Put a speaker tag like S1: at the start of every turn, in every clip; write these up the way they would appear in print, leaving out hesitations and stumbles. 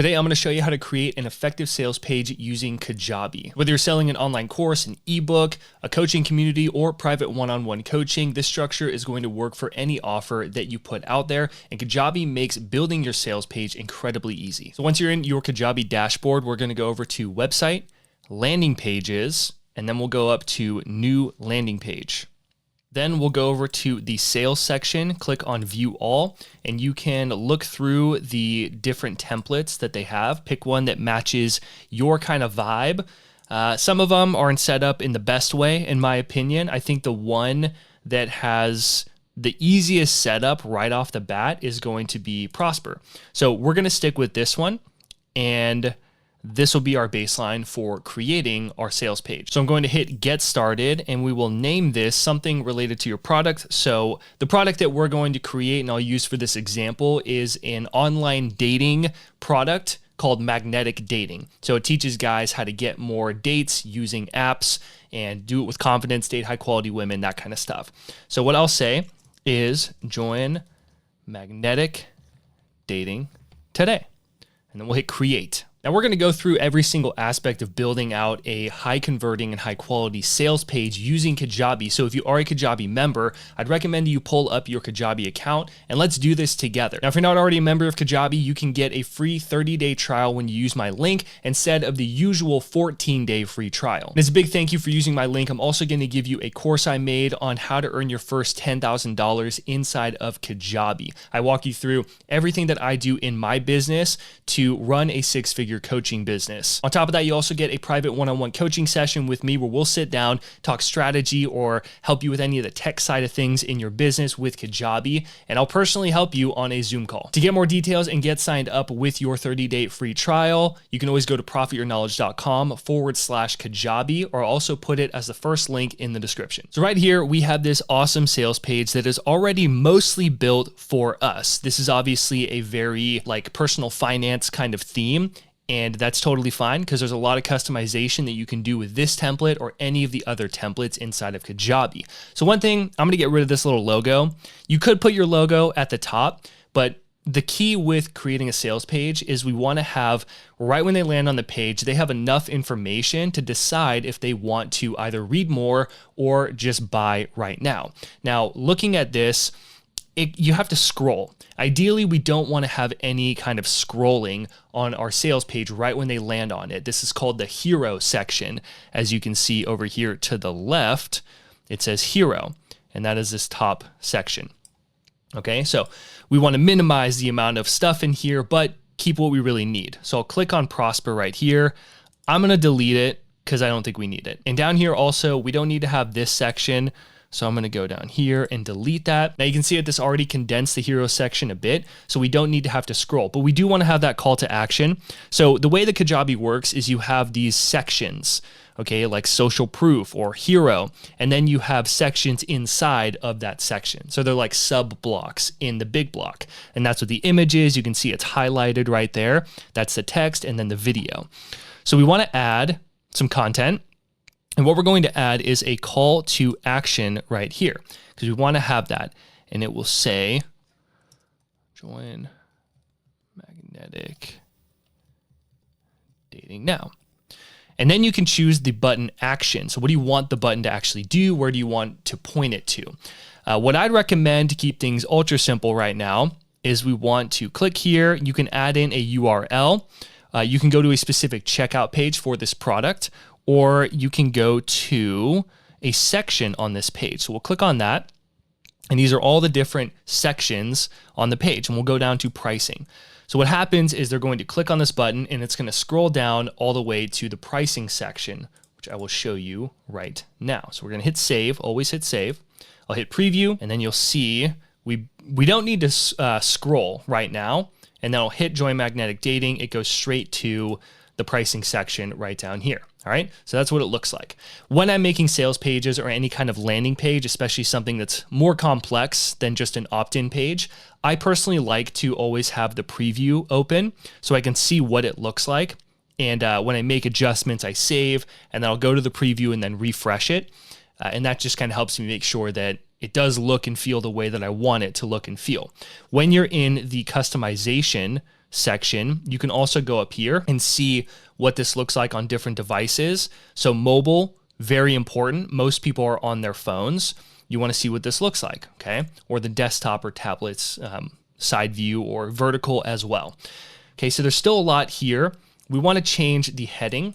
S1: Today, I'm going to show you how to create an effective sales page using Kajabi. Whether you're selling an online course, an ebook, a coaching community, or private one-on-one coaching, this structure is going to work for any offer that you put out there, and Kajabi makes building your sales page incredibly easy. So once you're in your Kajabi dashboard, we're going to go over to Website, Landing Pages, and then we'll go up to New Landing Page. Then we'll go over to the sales section, click on View All, and you can look through the different templates that they have. Pick one that matches your kind of vibe. Some of them aren't set up in the best way, in my opinion. I think the one that has the easiest setup right off the bat is going to be Prosper. So we're going to stick with this one, and this will be our baseline for creating our sales page. So I'm going to hit Get Started, and we will name this something related to your product. So the product that we're going to create and I'll use for this example is an online dating product called Magnetic Dating. So it teaches guys how to get more dates using apps and do it with confidence, date high quality women, that kind of stuff. So what I'll say is join Magnetic Dating today, and then we'll hit Create. Now we're going to go through every single aspect of building out a high converting and high quality sales page using Kajabi. So if you are a Kajabi member, I'd recommend you pull up your Kajabi account and let's do this together. Now, if you're not already a member of Kajabi, you can get a free 30-day trial when you use my link instead of the usual 14-day free trial. And as a big thank you for using my link, I'm also going to give you a course I made on how to earn your first $10,000 inside of Kajabi. I walk you through everything that I do in my business to run a six-figure coaching business. On top of that, you also get a private one-on-one coaching session with me where we'll sit down, talk strategy, or help you with any of the tech side of things in your business with Kajabi, and I'll personally help you on a Zoom call. To get more details and get signed up with your 30-day free trial, you can always go to profityourknowledge.com/Kajabi, or also put it as the first link in the description. So right here, we have this awesome sales page that is already mostly built for us. This is obviously a very personal finance kind of theme, and that's totally fine because there's a lot of customization that you can do with this template or any of the other templates inside of Kajabi. So one thing, I'm going to get rid of this little logo. You could put your logo at the top, but the key with creating a sales page is we want to have, right when they land on the page, they have enough information to decide if they want to either read more or just buy right now. Now, looking at this, you have to scroll. Ideally, we don't want to have any kind of scrolling on our sales page right when they land on it. This is called the hero section. As you can see over here to the left, it says hero, and that is this top section. Okay, so we want to minimize the amount of stuff in here, but keep what we really need. So I'll click on Prosper right here. I'm going to delete it because I don't think we need it. And down here also, we don't need to have this section. So I'm going to go down here and delete that. Now you can see that this already condensed the hero section a bit, so we don't need to have to scroll, but we do want to have that call to action. So the way the Kajabi works is you have these sections, okay, like social proof or hero, and then you have sections inside of that section. So they're like sub blocks in the big block. And that's what the image is. You can see it's highlighted right there. That's the text and then the video. So we want to add some content. And what we're going to add is a call to action right here because we want to have that. And it will say, join Magnetic Dating now. And then you can choose the button action. So what do you want the button to actually do? Where do you want to point it to? What I'd recommend to keep things ultra simple right now is we want to click here. You can add in a URL. You can go to a specific checkout page for this product, or you can go to a section on this page. So we'll click on that. And these are all the different sections on the page. And we'll go down to pricing. So what happens is they're going to click on this button and it's going to scroll down all the way to the pricing section, which I will show you right now. So we're going to hit save, always hit save. I'll hit preview, and then you'll see we don't need to scroll right now. And then I'll hit join Magnetic Dating. It goes straight to the pricing section right down here. All right, so that's what it looks like. When I'm making sales pages or any kind of landing page, especially something that's more complex than just an opt-in page, I personally like to always have the preview open so I can see what it looks like. And when I make adjustments, I save, and then I'll go to the preview and then refresh it. And that just kind of helps me make sure that it does look and feel the way that I want it to look and feel. When you're in the customization section, you can also go up here and see what this looks like on different devices. So mobile, very important. Most people are on their phones. You want to see what this looks like, okay? Or the desktop or tablets, side view or vertical as well. Okay, so there's still a lot here. We want to change the heading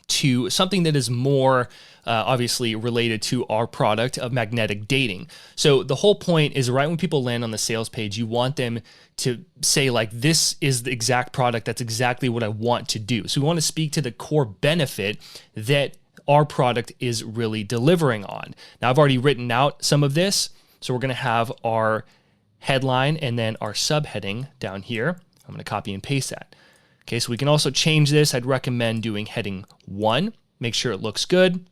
S1: to something that is more obviously related to our product of magnetic dating. So the whole point is right when people land on the sales page, you want them to say like, this is the exact product. That's exactly what I want to do. So we want to speak to the core benefit that our product is really delivering on. Now I've already written out some of this. So we're going to have our headline and then our subheading down here. I'm going to copy and paste that. Okay, so we can also change this. I'd recommend doing heading 1. Make sure it looks good.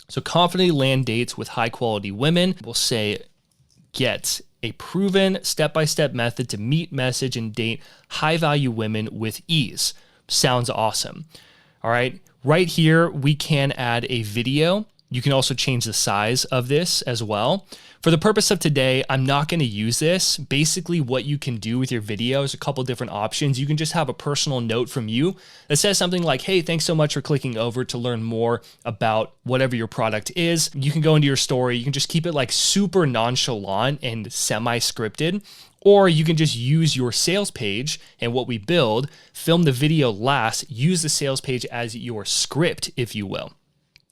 S1: So confidently land dates with high quality women. We'll say get a proven step-by-step method to meet, message, and date high value women with ease. Sounds awesome. All right, right here, we can add a video. You can also change the size of this as well. For the purpose of today, I'm not going to use this. Basically, what you can do with your video is a couple different options. You can just have a personal note from you that says something like, hey, thanks so much for clicking over to learn more about whatever your product is. You can go into your story. You can just keep it like super nonchalant and semi-scripted, or you can just use your sales page and what we build, film the video last, use the sales page as your script, if you will.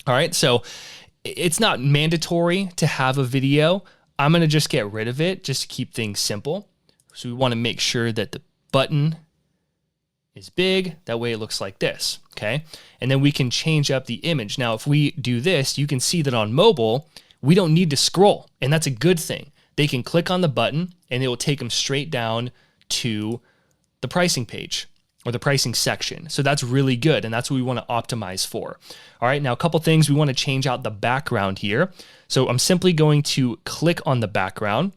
S1: All right, so it's not mandatory to have a video. I'm gonna just get rid of it just to keep things simple. So we wanna make sure that the button is big. That way it looks like this, okay? And then we can change up the image. Now, if we do this, you can see that on mobile, we don't need to scroll, and that's a good thing. They can click on the button and it will take them straight down to the pricing page or the pricing section. So that's really good, and that's what we want to optimize for. All right, now a couple things. We want to change out the background here. So I'm simply going to click on the background,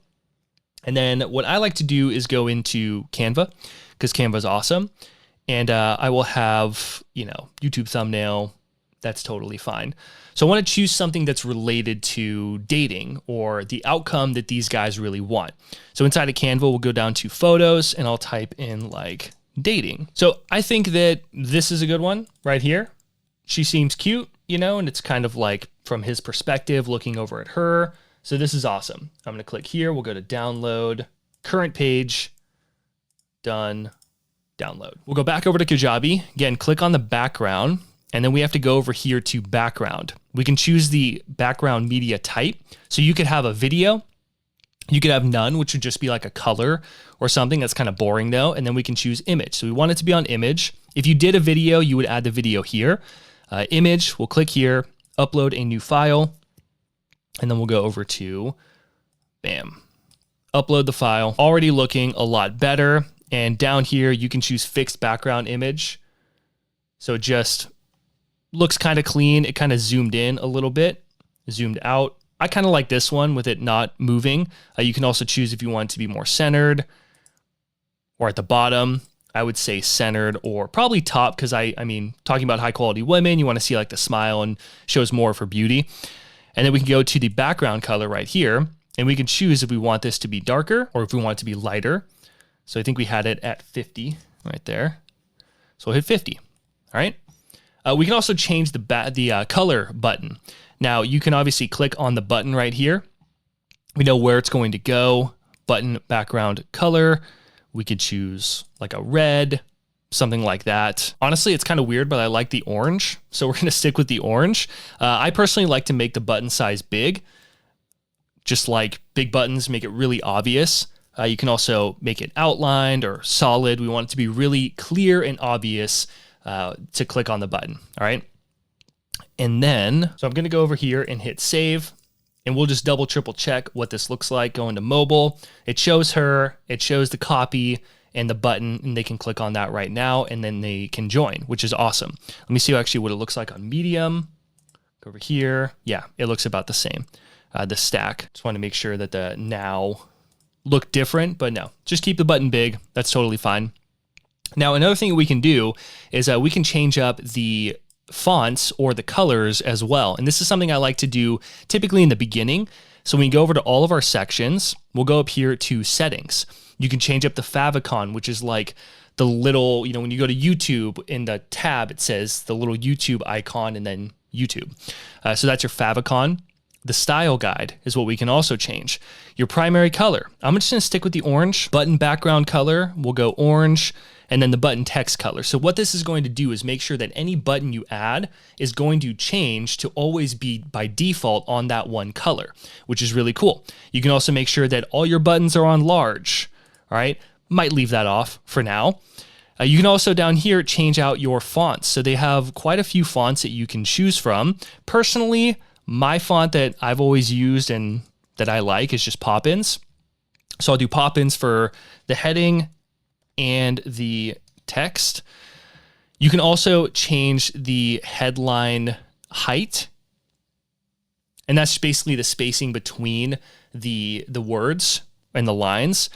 S1: and then what I like to do is go into Canva, because Canva is awesome, and I will have, YouTube thumbnail. That's totally fine. So I want to choose something that's related to dating or the outcome that these guys really want. So inside of Canva, we'll go down to photos, and I'll type in like dating. So I think that this is a good one right here. She seems cute, and it's kind of like from his perspective looking over at her. So this is awesome. I'm going to click here. We'll go to download, current page, done, download. We'll go back over to Kajabi. Again, click on the background, and then we have to go over here to background. We can choose the background media type. So you could have a video. You could have none, which would just be like a color or something. That's kind of boring though. And then we can choose image. So we want it to be on image. If you did a video, you would add the video here. Image, we'll click here, upload a new file. And then we'll go over to, bam, upload the file. Already looking a lot better. And down here, you can choose fixed background image. So it just looks kind of clean. It kind of zoomed in a little bit, zoomed out. I kind of like this one with it not moving. You can also choose if you want it to be more centered or at the bottom. I would say centered or probably top, because I mean, talking about high quality women, you want to see like the smile and shows more of her beauty. And then we can go to the background color right here, and we can choose if we want this to be darker or if we want it to be lighter. So I think we had it at 50 right there. So we'll hit 50, all right? We can also change the color button. Now, you can obviously click on the button right here. We know where it's going to go. Button background color. We could choose like a red, something like that. Honestly, it's kind of weird, but I like the orange. So we're going to stick with the orange. I personally like to make the button size big. Just like big buttons, make it really obvious. You can also make it outlined or solid. We want it to be really clear and obvious to click on the button, all right? And then, so I'm going to go over here and hit save, and we'll just double, triple check what this looks like. Go into mobile. It shows her, it shows the copy and the button, and they can click on that right now, and then they can join, which is awesome. Let me see actually what it looks like on Medium. Go over here. Yeah, it looks about the same. The stack. Just want to make sure that the now look different, but no, just keep the button big. That's totally fine. Now, another thing we can do is we can change up the fonts or the colors as well. And this is something I like to do typically in the beginning. So when we go over to all of our sections, we'll go up here to settings. You can change up the favicon, which is like the little, when you go to YouTube, in the tab, it says the little YouTube icon and then YouTube. So that's your favicon. The style guide is what we can also change. Your primary color. I'm just gonna stick with the orange. Button background color, we'll go orange, and then the button text color. So what this is going to do is make sure that any button you add is going to change to always be by default on that one color, which is really cool. You can also make sure that all your buttons are on large, all right? Might leave that off for now. You can also down here change out your fonts. So they have quite a few fonts that you can choose from. Personally, my font that I've always used and that I like is just Poppins. So I'll do Poppins for the heading and the text. You can also change the headline height. And that's basically the spacing between the words and the lines.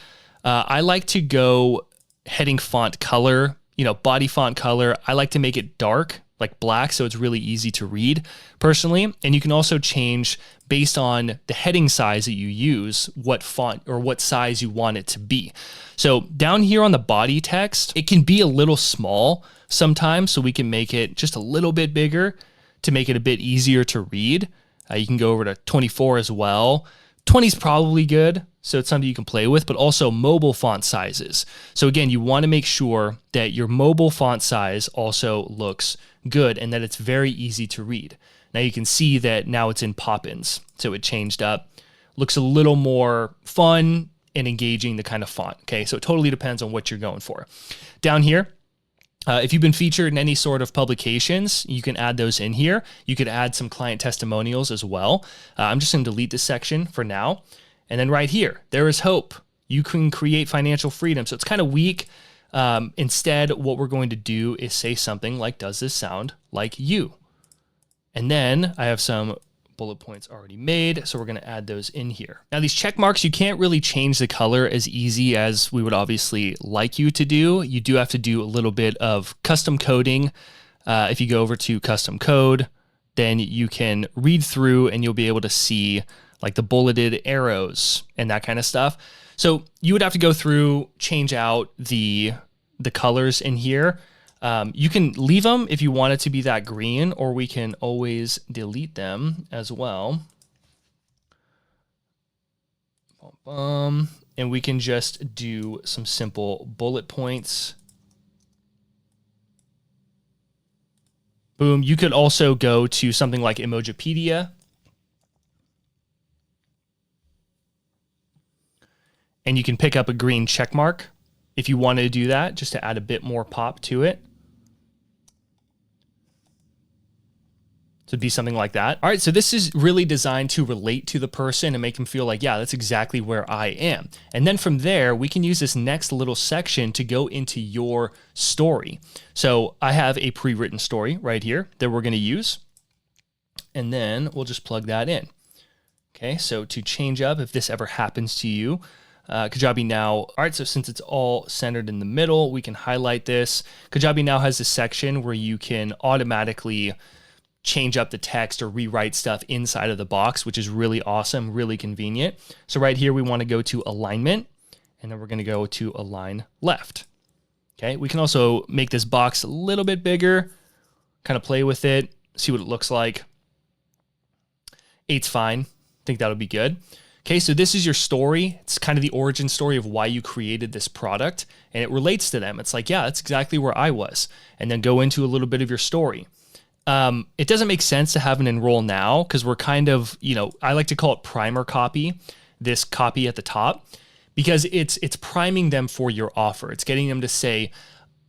S1: I like to go heading font color, body font color. I like to make it dark, like black, so it's really easy to read personally. And you can also change based on the heading size that you use, what font or what size you want it to be. So down here on the body text, it can be a little small sometimes, so we can make it just a little bit bigger to make it a bit easier to read. You can go over to 24 as well. 20 is probably good, so it's something you can play with, but also mobile font sizes. So again, you want to make sure that your mobile font size also looks good and that it's very easy to read. Now you can see that now it's in Poppins, so it changed up. Looks a little more fun and engaging, the kind of font, okay? So it totally depends on what you're going for. Down here, if you've been featured in any sort of publications, you can add those in here. You could add some client testimonials as well. I'm just going to delete this section for now. And then right here, there is hope. You can create financial freedom. So it's kind of weak. Instead, what we're going to do is say something like, does this sound like you? And then I have some bullet points already made, so we're going to add those in here. Now these check marks, you can't really change the color as easy as we would obviously like you to do. You do have to do a little bit of custom coding. If you go over to custom code, then you can read through and you'll be able to see like the bulleted arrows and that kind of stuff. So you would have to go through, change out the colors in here. You can leave them if you want it to be that green, or we can always delete them as well. And we can just do some simple bullet points. Boom. You could also go to something like Emojipedia. And you can pick up a green check mark if you wanted to do that, just to add a bit more pop to it. So it'd be something like that. All right, so this is really designed to relate to the person and make them feel like, yeah, that's exactly where I am. And then from there, we can use this next little section to go into your story. So I have a pre-written story right here that we're gonna use. And then we'll just plug that in. Okay, so to change up, if this ever happens to you, Kajabi now, all right, so since it's all centered in the middle, we can highlight this. Kajabi now has a section where you can automatically change up the text or rewrite stuff inside of the box, which is really awesome, really convenient. So right here, we want to go to alignment, and then we're going to go to align left. Okay, we can also make this box a little bit bigger, kind of play with it, see what it looks like. 8's fine. I think that'll be good. Okay, so this is your story. It's kind of the origin story of why you created this product, and it relates to them. It's like, yeah, that's exactly where I was. And then go into a little bit of your story. It doesn't make sense to have an enroll now because we're kind of, I like to call it primer copy, this copy at the top, because it's priming them for your offer. It's getting them to say,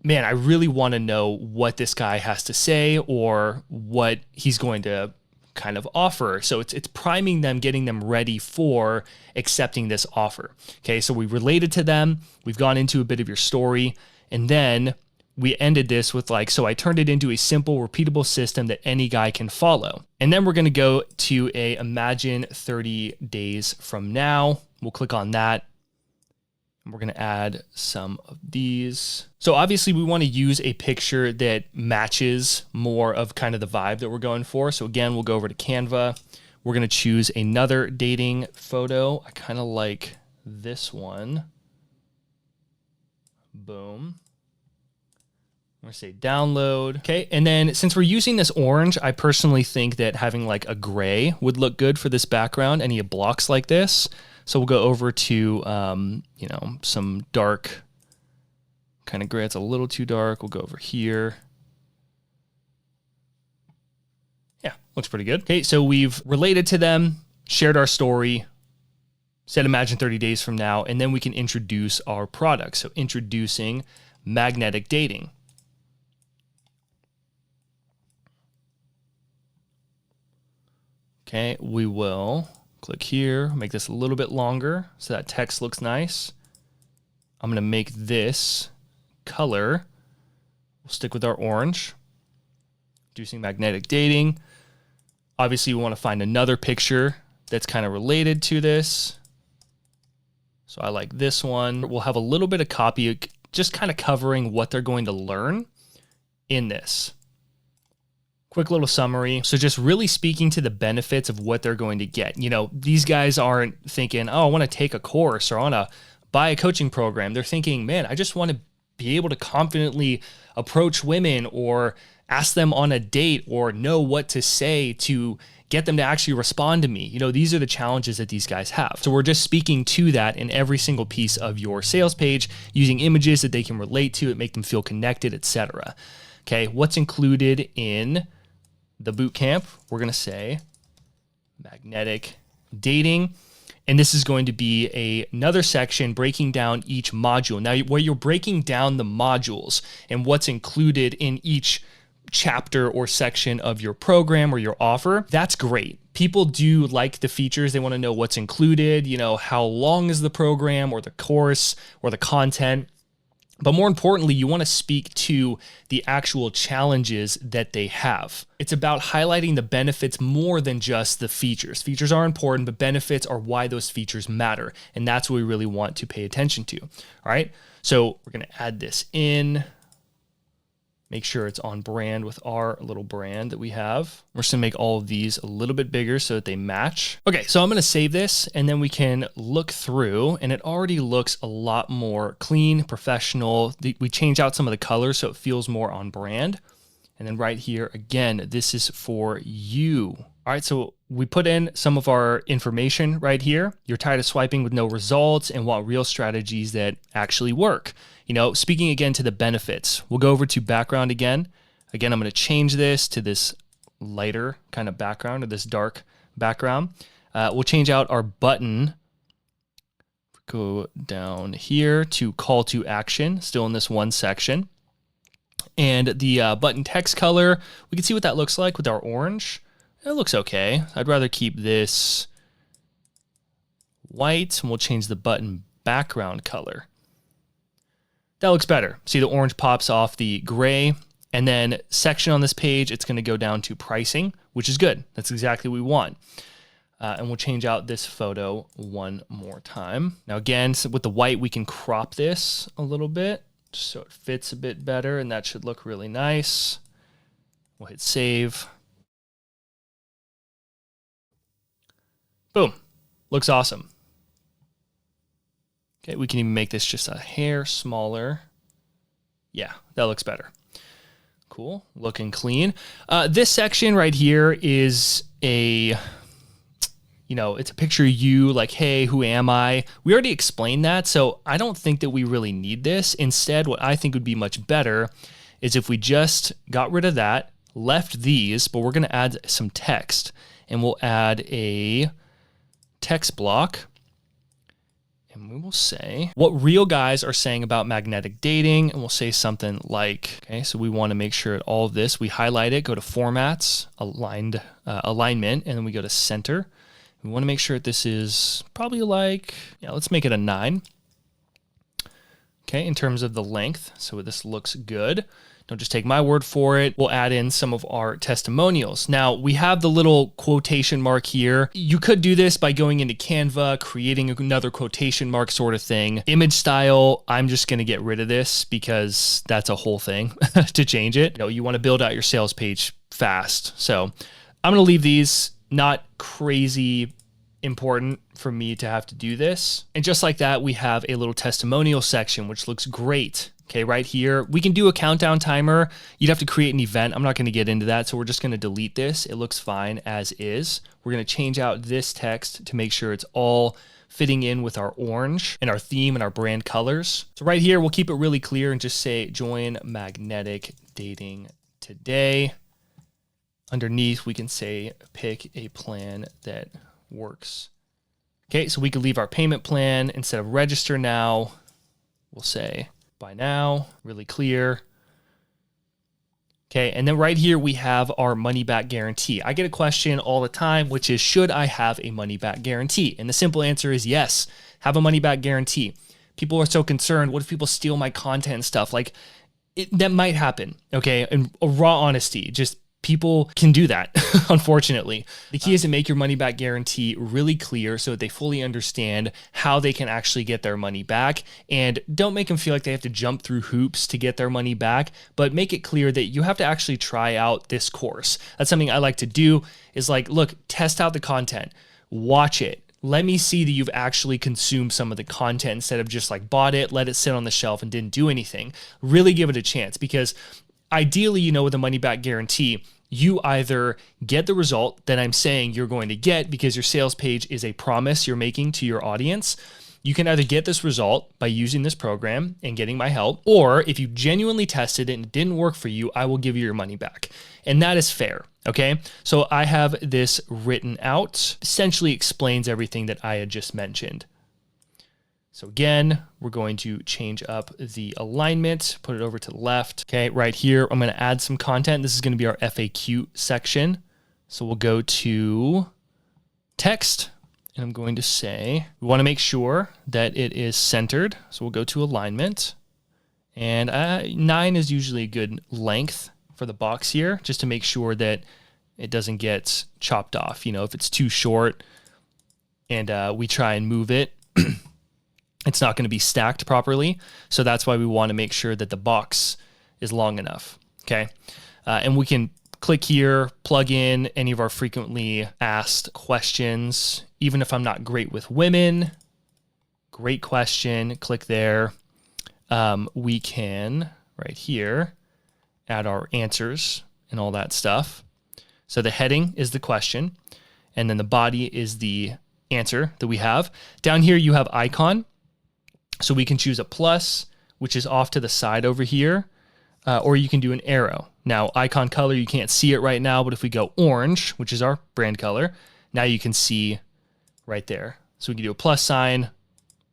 S1: man, I really want to know what this guy has to say or what he's going to kind of offer. So it's priming them, getting them ready for accepting this offer. Okay, so we related to them, we've gone into a bit of your story, and then we ended this with like, so I turned it into a simple, repeatable system that any guy can follow. And then we're going to go to a imagine 30 days from now. We'll click on that. And we're going to add some of these. So obviously we want to use a picture that matches more of kind of the vibe that we're going for. So again, we'll go over to Canva. We're going to choose another dating photo. I kind of like this one. Boom. I'm gonna say download. Okay, and then since we're using this orange, I personally think that having like a gray would look good for this background, any blocks like this. So we'll go over to, you know, some dark kind of gray. It's a little too dark. We'll go over here. Yeah, looks pretty good. Okay, so we've related to them, shared our story, said imagine 30 days from now, and then we can introduce our product. So introducing magnetic dating. Okay, we will click here, make this a little bit longer so that text looks nice. I'm gonna make this color, we'll stick with our orange. Introducing magnetic dating. Obviously we wanna find another picture that's kind of related to this. So I like this one. We'll have a little bit of copy, just kind of covering what they're going to learn in this. Quick little summary. So just really speaking to the benefits of what they're going to get. You know, these guys aren't thinking, oh, I want to take a course or I want to buy a coaching program. They're thinking, man, I just want to be able to confidently approach women or ask them on a date or know what to say to get them to actually respond to me. You know, these are the challenges that these guys have. So we're just speaking to that in every single piece of your sales page, using images that they can relate to, it make them feel connected, etc. Okay, what's included in the boot camp? We're going to say magnetic dating. And this is going to be another section breaking down each module. Now, where you're breaking down the modules and what's included in each chapter or section of your program or your offer, that's great. People do like the features. They want to know what's included, you know, how long is the program or the course or the content. But more importantly, you want to speak to the actual challenges that they have. It's about highlighting the benefits more than just the features. Features are important, but benefits are why those features matter. And that's what we really want to pay attention to. All right. So we're going to add this in. Make sure it's on brand with our little brand that we have. We're just gonna make all of these a little bit bigger so that they match. Okay, so I'm gonna save this and then we can look through and it already looks a lot more clean, professional. We changed out some of the colors so it feels more on brand. And then right here, again, this is for you. All right, so we put in some of our information right here. You're tired of swiping with no results and want real strategies that actually work. You know, speaking again to the benefits, we'll go over to background again. Again, I'm going to change this to this lighter kind of background or this dark background. We'll change out our button. Go down here to call to action, still in this one section. And the button text color, we can see what that looks like with our orange. It looks okay. I'd rather keep this white, and we'll change the button background color. That looks better. See, the orange pops off the gray, and then section on this page, it's going to go down to pricing, which is good. That's exactly what we want. And we'll change out this photo one more time. Now again, so with the white, we can crop this a little bit so it fits a bit better, and that should look really nice. We'll hit save. Boom. Looks awesome. Okay, we can even make this just a hair smaller. Yeah, that looks better. Cool, looking clean. This section right here is a, you know, it's a picture of you, like, hey, who am I? We already explained that, so I don't think that we really need this. Instead, what I think would be much better is if we just got rid of that, left these, but we're gonna add some text, and we'll add a text block. And we will say what real guys are saying about magnetic dating. And we'll say something like, okay, so we want to make sure that all of this, we highlight it, go to formats, alignment, and then we go to center. We want to make sure that this is probably like, yeah, let's make it a 9. Okay, in terms of the length. So this looks good. Don't just take my word for it. We'll add in some of our testimonials. Now, we have the little quotation mark here. You could do this by going into Canva, creating another quotation mark sort of thing. Image style, I'm just going to get rid of this because that's a whole thing to change it. You know, you want to build out your sales page fast. So I'm going to leave these, not crazy important for me to have to do this. And just like that, we have a little testimonial section, which looks great. Okay, right here, we can do a countdown timer. You'd have to create an event. I'm not going to get into that, so we're just going to delete this. It looks fine as is. We're going to change out this text to make sure it's all fitting in with our orange and our theme and our brand colors. So right here, we'll keep it really clear and just say, join magnetic dating today. Underneath, we can say, pick a plan that works. Okay, so we can leave our payment plan. Instead of register now, we'll say, buy now, really clear. Okay, and then right here we have our money back guarantee. I get a question all the time, which is, should I have a money back guarantee? And the simple answer is yes, have a money back guarantee. People are so concerned, what if people steal my content and stuff? Like, that might happen, okay? And raw honesty, just people can do that, unfortunately. The key is to make your money back guarantee really clear so that they fully understand how they can actually get their money back. And don't make them feel like they have to jump through hoops to get their money back, but make it clear that you have to actually try out this course. That's something I like to do, is like, look, test out the content, watch it. Let me see that you've actually consumed some of the content instead of just like bought it, let it sit on the shelf and didn't do anything. Really give it a chance, because ideally, with a money back guarantee, you either get the result that I'm saying you're going to get because your sales page is a promise you're making to your audience. You can either get this result by using this program and getting my help, or if you genuinely tested it and it didn't work for you, I will give you your money back. And that is fair, okay? So I have this written out, essentially explains everything that I had just mentioned. So again, we're going to change up the alignment, put it over to the left. Okay, right here, I'm going to add some content. This is going to be our FAQ section. So we'll go to text, and I'm going to say, we want to make sure that it is centered. So we'll go to alignment, and 9 is usually a good length for the box here, just to make sure that it doesn't get chopped off. If it's too short and we try and move it, it's not going to be stacked properly. So that's why we want to make sure that the box is long enough, okay? And we can click here, plug in any of our frequently asked questions. Even if I'm not great with women, great question, click there. We can, right here, add our answers and all that stuff. So the heading is the question, and then the body is the answer that we have. Down here, you have icon. So we can choose a plus, which is off to the side over here, or you can do an arrow. Now, icon color, you can't see it right now, but if we go orange, which is our brand color, now you can see right there. So we can do a plus sign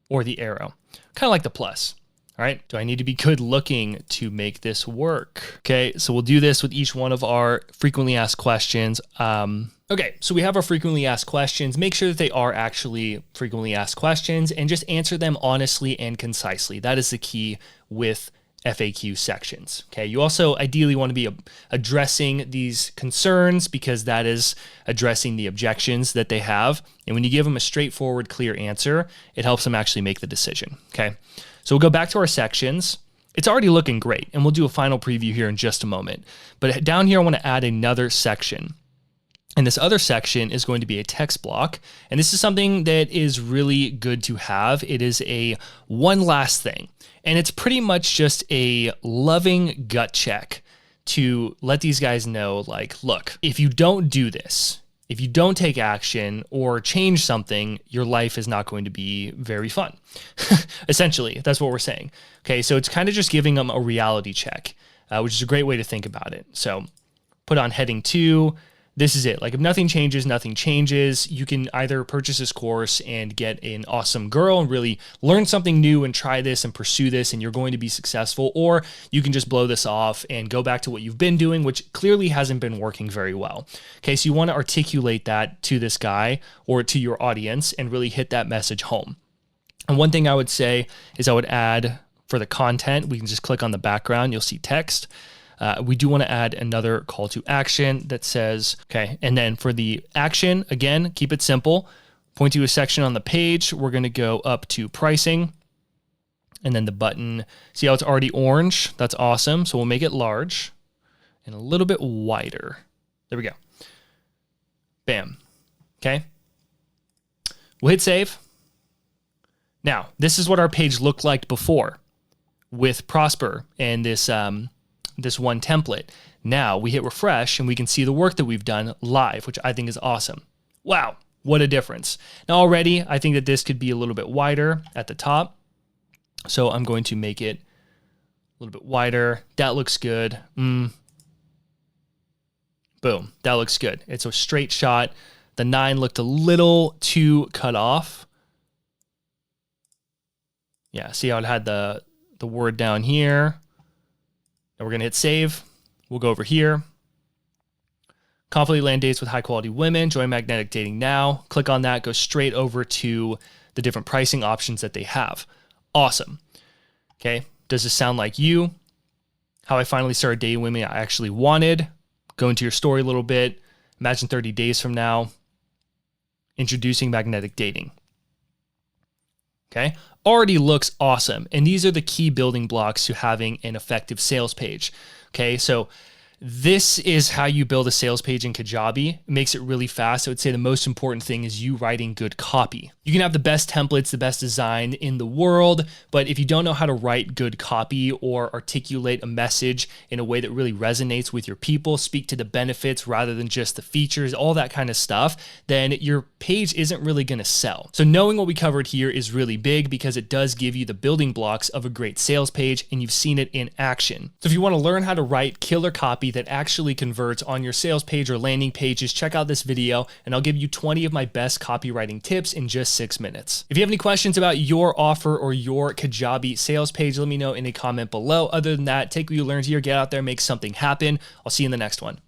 S1: or the arrow, kind of like the plus. All right, do I need to be good looking to make this work? Okay, so we'll do this with each one of our frequently asked questions. Okay, so we have our frequently asked questions. Make sure that they are actually frequently asked questions and just answer them honestly and concisely. That is the key with FAQ sections. Okay, you also ideally want to be addressing these concerns, because that is addressing the objections that they have. And when you give them a straightforward, clear answer, it helps them actually make the decision. Okay, so we'll go back to our sections. It's already looking great, and we'll do a final preview here in just a moment. But down here, I want to add another section. And this other section is going to be a text block. And this is something that is really good to have. It is a one last thing. And it's pretty much just a loving gut check to let these guys know, like, look, if you don't do this, if you don't take action or change something, your life is not going to be very fun. Essentially, that's what we're saying. Okay, so it's kind of just giving them a reality check, which is a great way to think about it. So put on heading 2. This is it. Like, if nothing changes, nothing changes. You can either purchase this course and get an awesome girl and really learn something new and try this and pursue this, and you're going to be successful, or you can just blow this off and go back to what you've been doing, which clearly hasn't been working very well. Okay, so you want to articulate that to this guy or to your audience and really hit that message home. And one thing I would say is I would add, for the content, we can just click on the background, you'll see text. We do want to add another call to action that says, okay, and then for the action, again, keep it simple. Point to a section on the page. We're going to go up to pricing, and then the button. See how it's already orange? That's awesome. So we'll make it large and a little bit wider. There we go. Bam. Okay. We'll hit save. Now, this is what our page looked like before with Prosper and this one template. Now we hit refresh and we can see the work that we've done live, which I think is awesome. Wow, what a difference. Now already, I think that this could be a little bit wider at the top. So I'm going to make it a little bit wider. That looks good. Boom, that looks good. It's a straight shot. The 9 looked a little too cut off. Yeah, see how it had the word down here. And we're gonna hit save. We'll go over here. Confidently land dates with high quality women. Join magnetic dating now. Click on that, go straight over to the different pricing options that they have. Awesome. Okay, does this sound like you? How I finally started dating women I actually wanted. Go into your story a little bit. Imagine 30 days from now. Introducing magnetic dating. Okay, already looks awesome. And these are the key building blocks to having an effective sales page. Okay, so this is how you build a sales page in Kajabi. It makes it really fast. I would say the most important thing is you writing good copy. You can have the best templates, the best design in the world, but if you don't know how to write good copy or articulate a message in a way that really resonates with your people, speak to the benefits rather than just the features, all that kind of stuff, then your page isn't really gonna sell. So knowing what we covered here is really big because it does give you the building blocks of a great sales page and you've seen it in action. So if you wanna learn how to write killer copy that actually converts on your sales page or landing pages, check out this video and I'll give you 20 of my best copywriting tips in just 6 minutes. If you have any questions about your offer or your Kajabi sales page, let me know in a comment below. Other than that, take what you learned here, get out there, make something happen. I'll see you in the next one.